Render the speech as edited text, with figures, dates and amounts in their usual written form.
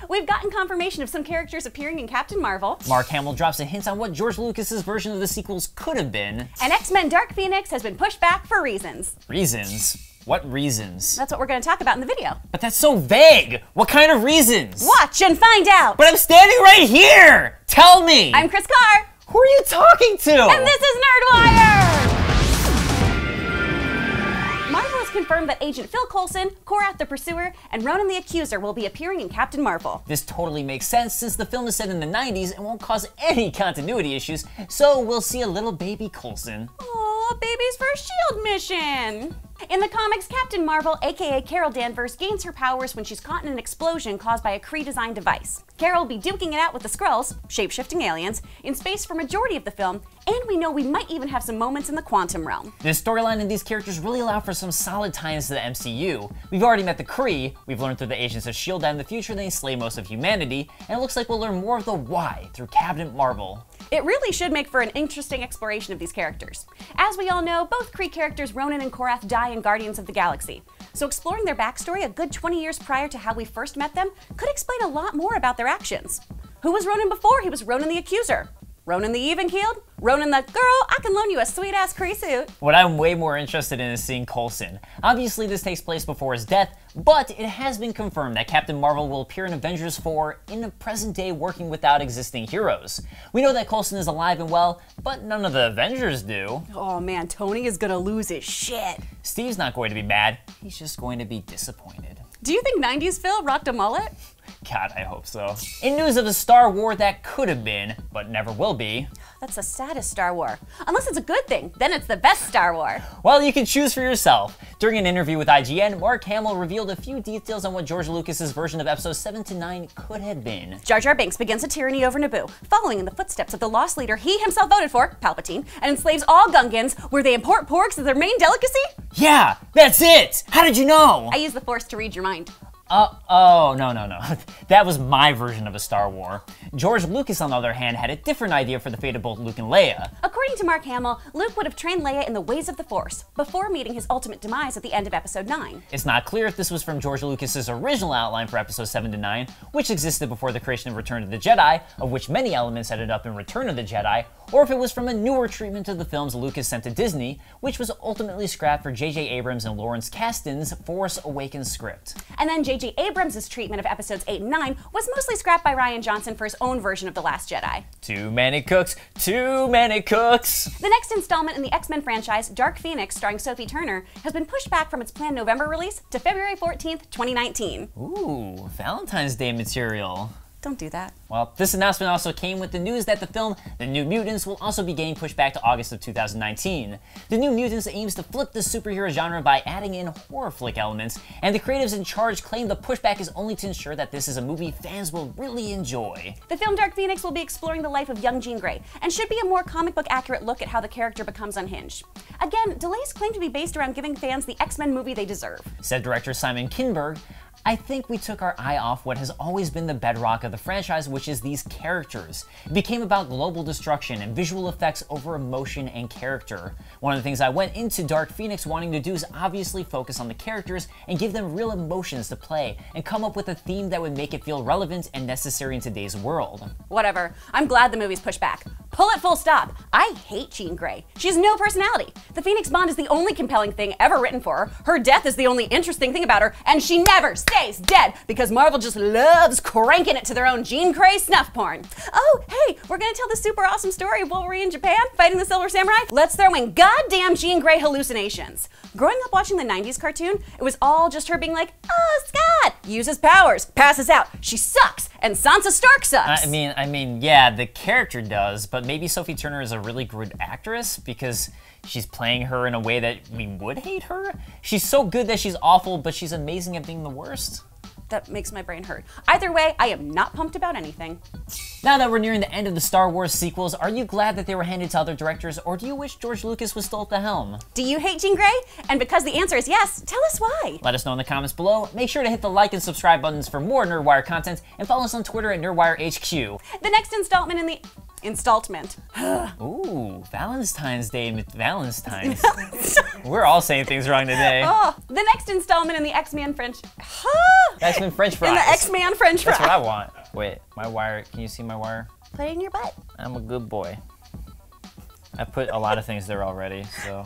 We've gotten confirmation of some characters appearing in Captain Marvel. Mark Hamill drops a hint on what George Lucas's version of the sequels could have been. And X-Men Dark Phoenix has been pushed back for reasons. Reasons? What reasons? That's what we're going to talk about in the video. But that's so vague! What kind of reasons? Watch and find out! But I'm standing right here! Tell me! I'm Chris Carr. Who are you talking to? And this is Nerdwire! Marvel has confirmed that Agent Phil Coulson, Korath the Pursuer, and Ronan the Accuser will be appearing in Captain Marvel. This totally makes sense since the film is set in the 90s and won't cause any continuity issues, so we'll see a little baby Coulson. Aww, baby's first S.H.I.E.L.D. mission! In the comics, Captain Marvel, aka Carol Danvers, gains her powers when she's caught in an explosion caused by a Kree-designed device. Carol will be duking it out with the Skrulls, shape-shifting aliens, in space for majority of the film, and we know we might even have some moments in the quantum realm. This storyline and these characters really allow for some solid tie-ins to the MCU. We've already met the Kree, we've learned through the Agents of S.H.I.E.L.D. that in the future they slay most of humanity, and it looks like we'll learn more of the why through Captain Marvel. It really should make for an interesting exploration of these characters. As we all know, both Kree characters Ronan and Korath die in Guardians of the Galaxy. So exploring their backstory a good 20 years prior to how we first met them could explain a lot more about their actions. Who was Ronan before he was Ronan the Accuser? Ronan the even-keeled? Ronan the, girl, I can loan you a sweet-ass Kree suit. What I'm way more interested in is seeing Coulson. Obviously this takes place before his death, but it has been confirmed that Captain Marvel will appear in Avengers 4 in the present day working without existing heroes. We know that Coulson is alive and well, but none of the Avengers do. Oh man, Tony is gonna lose his shit. Steve's not going to be mad, he's just going to be disappointed. Do you think 90s Phil rocked a mullet? God, I hope so. In news of a Star War that could have been, but never will be. That's the saddest Star War. Unless it's a good thing, then it's the best Star War. Well, you can choose for yourself. During an interview with IGN, Mark Hamill revealed a few details on what George Lucas's version of episodes 7 to 9 could have been. Jar Binks begins a tyranny over Naboo, following in the footsteps of the lost leader he himself voted for, Palpatine, and enslaves all Gungans, where they import porgs as their main delicacy? Yeah, that's it! How did you know? I use the Force to read your mind. Oh, no. That was my version of a Star War. George Lucas, on the other hand, had a different idea for the fate of both Luke and Leia. According to Mark Hamill, Luke would have trained Leia in the ways of the Force, before meeting his ultimate demise at the end of Episode 9. It's not clear if this was from George Lucas's original outline for Episodes 7 to 9, which existed before the creation of Return of the Jedi, of which many elements ended up in Return of the Jedi, or if it was from a newer treatment of the films Lucas sent to Disney, which was ultimately scrapped for J.J. Abrams and Lawrence Kasdan's Force Awakens script. And then J.J. Abrams' treatment of Episodes 8 and 9 was mostly scrapped by Rian Johnson for his own version of The Last Jedi. Too many cooks, too many cooks! The next installment in the X-Men franchise, Dark Phoenix, starring Sophie Turner, has been pushed back from its planned November release to February 14th, 2019. Ooh, Valentine's Day material. Don't do that. Well, this announcement also came with the news that the film The New Mutants will also be getting pushed back to August of 2019. The New Mutants aims to flip the superhero genre by adding in horror flick elements, and the creatives in charge claim the pushback is only to ensure that this is a movie fans will really enjoy. The film Dark Phoenix will be exploring the life of young Jean Grey, and should be a more comic book accurate look at how the character becomes unhinged. Again, delays claim to be based around giving fans the X-Men movie they deserve. Said director Simon Kinberg, I think we took our eye off what has always been the bedrock of the franchise, which is these characters. It became about global destruction and visual effects over emotion and character. One of the things I went into Dark Phoenix wanting to do is obviously focus on the characters and give them real emotions to play, and come up with a theme that would make it feel relevant and necessary in today's world. Whatever. I'm glad the movie's pushed back. Pull it full stop. I hate Jean Grey. She has no personality. The Phoenix Bond is the only compelling thing ever written for her. Her death is the only interesting thing about her, and she never stays dead because Marvel just loves cranking it to their own Jean Grey snuff porn. Oh, hey, we're gonna tell the super awesome story of Wolverine in Japan fighting the Silver Samurai? Let's throw in goddamn Jean Grey hallucinations. Growing up watching the 90s cartoon, it was all just her being like, oh, Scott, uses powers, passes out, she sucks, and Sansa Stark sucks. I mean, yeah, the character does, but maybe Sophie Turner is a really good actress because she's playing her in a way that we would hate her. She's so good that she's awful, but she's amazing at being the worst. That makes my brain hurt. Either way, I am not pumped about anything. Now that we're nearing the end of the Star Wars sequels, are you glad that they were handed to other directors, or do you wish George Lucas was still at the helm? Do you hate Jean Grey? And because the answer is yes, tell us why. Let us know in the comments below. Make sure to hit the like and subscribe buttons for more Nerdwire content, and follow us on Twitter at NerdwireHQ. The next installment in the installment. Ooh, Valentine's Day, Valentine's. We're all saying things wrong today. Oh, the next installment in the X-Man French. X-Men French fries. In the X-Man French fries. That's what I want. Wait, my wire. Can you see my wire? Put it in your butt. I'm a good boy. I put a lot of things there already, so.